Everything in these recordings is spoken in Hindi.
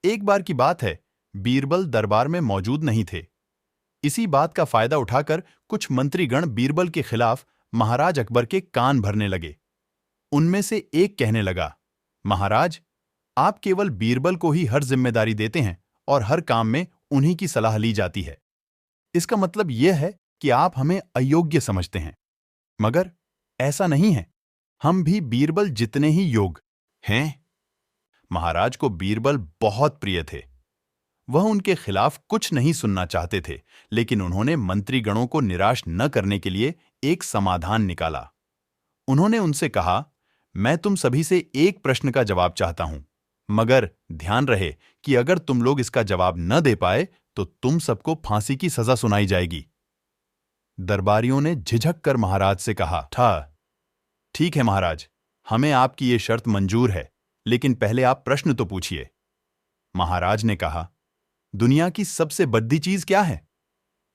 एक बार की बात है, बीरबल दरबार में मौजूद नहीं थे। इसी बात का फायदा उठाकर कुछ मंत्रीगण बीरबल के खिलाफ महाराज अकबर के कान भरने लगे। उनमें से एक कहने लगा, महाराज, आप केवल बीरबल को ही हर जिम्मेदारी देते हैं और हर काम में उन्हीं की सलाह ली जाती है। इसका मतलब यह है कि आप हमें अयोग्य समझते हैं। मगर ऐसा नहीं है, हम भी बीरबल जितने ही योग्य हैं। महाराज को बीरबल बहुत प्रिय थे। वह उनके खिलाफ कुछ नहीं सुनना चाहते थे, लेकिन उन्होंने मंत्रीगणों को निराश न करने के लिए एक समाधान निकाला। उन्होंने उनसे कहा, मैं तुम सभी से एक प्रश्न का जवाब चाहता हूं, मगर ध्यान रहे कि अगर तुम लोग इसका जवाब न दे पाए तो तुम सबको फांसी की सजा सुनाई जाएगी। दरबारियों ने झिझक कर महाराज से कहा, ठीक है महाराज, हमें आपकी ये शर्त मंजूर है, लेकिन पहले आप प्रश्न तो पूछिए। महाराज ने कहा, दुनिया की सबसे बड़ी चीज क्या है?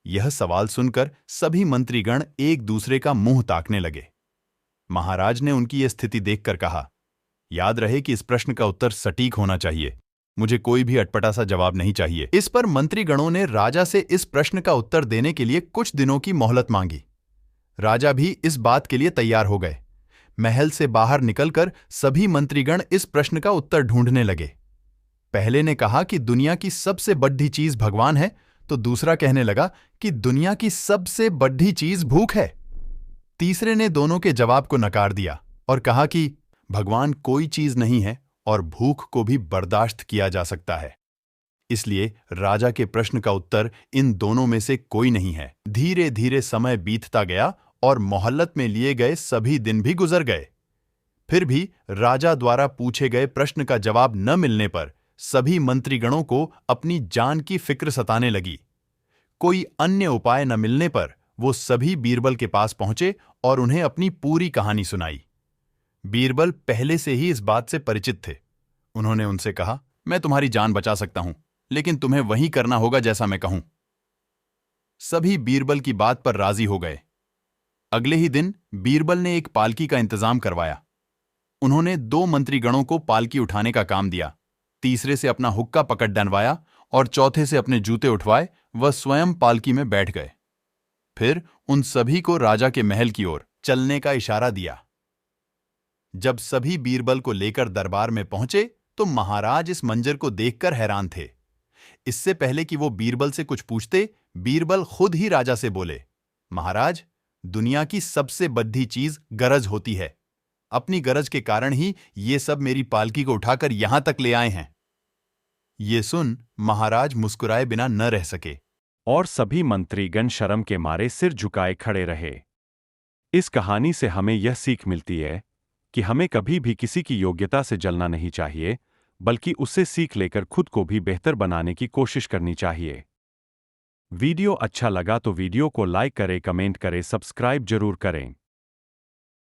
यह सवाल सुनकर सभी मंत्रीगण एक दूसरे का मुंह ताकने लगे। महाराज ने उनकी यह स्थिति देखकर कहा, याद रहे कि इस प्रश्न का उत्तर सटीक होना चाहिए। मुझे कोई भी अटपटा सा जवाब नहीं चाहिए। इस पर मंत्रीगणों ने राजा से इस प्रश्न का उत्तर देने के लिए कुछ दिनों की मोहलत मांगी। राजा भी इस बात के लिए तैयार हो गए। महल से बाहर निकलकर सभी मंत्रीगण इस प्रश्न का उत्तर ढूंढने लगे। पहले ने कहा कि दुनिया की सबसे बड़ी चीज भगवान है, तो दूसरा कहने लगा कि दुनिया की सबसे बड़ी चीज भूख है। तीसरे ने दोनों के जवाब को नकार दिया और कहा कि भगवान कोई चीज नहीं है और भूख को भी बर्दाश्त किया जा सकता है। इसलिए राजा के प्रश्न का उत्तर इन दोनों में से कोई नहीं है। धीरे धीरे समय बीतता गया और मोहल्लत में लिए गए सभी दिन भी गुजर गए। फिर भी राजा द्वारा पूछे गए प्रश्न का जवाब न मिलने पर सभी मंत्रीगणों को अपनी जान की फिक्र सताने लगी। कोई अन्य उपाय न मिलने पर वो सभी बीरबल के पास पहुंचे और उन्हें अपनी पूरी कहानी सुनाई। बीरबल पहले से ही इस बात से परिचित थे। उन्होंने उनसे कहा, मैं तुम्हारी जान बचा सकता हूं, लेकिन तुम्हें वही करना होगा जैसा मैं कहूं। सभी बीरबल की बात पर राजी हो गए। अगले ही दिन बीरबल ने एक पालकी का इंतजाम करवाया। उन्होंने 2 मंत्रीगणों को पालकी उठाने का काम दिया, तीसरे से अपना हुक्का पकड़ डनवाया और चौथे से अपने जूते उठवाए वह स्वयं पालकी में बैठ गए। फिर उन सभी को राजा के महल की ओर चलने का इशारा दिया। जब सभी बीरबल को लेकर दरबार में पहुंचे तो महाराज इस मंजर को देखकर हैरान थे। इससे पहले कि वो बीरबल से कुछ पूछते, बीरबल खुद ही राजा से बोले, महाराज, दुनिया की सबसे बड़ी चीज गरज होती है। अपनी गरज के कारण ही ये सब मेरी पालकी को उठाकर यहां तक ले आए हैं। ये सुन महाराज मुस्कुराए बिना न रह सके और सभी मंत्रीगण शर्म के मारे सिर झुकाए खड़े रहे। इस कहानी से हमें यह सीख मिलती है कि हमें कभी भी किसी की योग्यता से जलना नहीं चाहिए, बल्कि उससे सीख लेकर खुद को भी बेहतर बनाने की कोशिश करनी चाहिए। वीडियो अच्छा लगा तो वीडियो को लाइक करें, कमेंट करें, सब्सक्राइब जरूर करें।